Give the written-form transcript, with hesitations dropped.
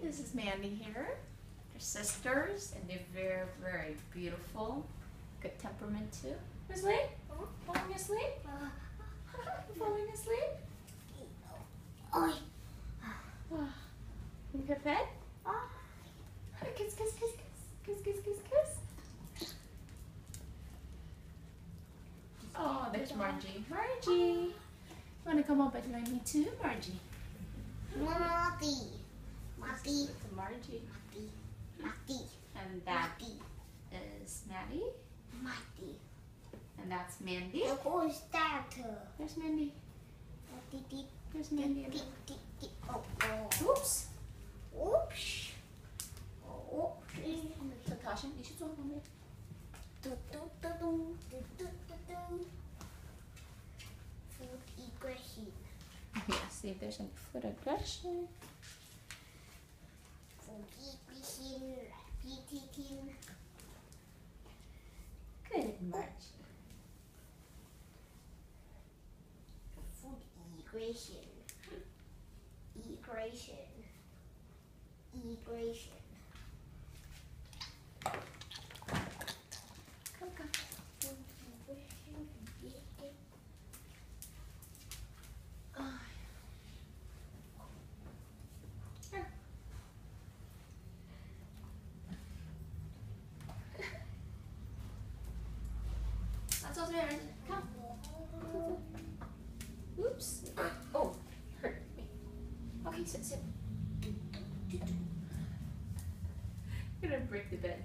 This is Mandy here. They're sisters and they're very, very beautiful. Good temperament too. Asleep? Falling asleep? Falling asleep? You get fed? Kiss, kiss, kiss, kiss, kiss, kiss, kiss, kiss. Oh, there's Margie. Margie! You want to come up and join me too, Margie? Mattie. Mattie. It's Margie. Mattie. And that is Maddie. Mattie. And that's Mandy. And who's that? There's Mandy. There's Mandy. Oh. Oops. Oops. Oops. So Tasha, you should talk on it. Food aggression. Yeah, see if there's any food aggression. Food aggression. Eating. Good, Marge. Food aggression. Aggression. Aggression. Come, come. Food aggression. Oh. Here. That's what's there. Come. Oops. Oh, hurt me. Okay, sit, sit. You're gonna break the bed.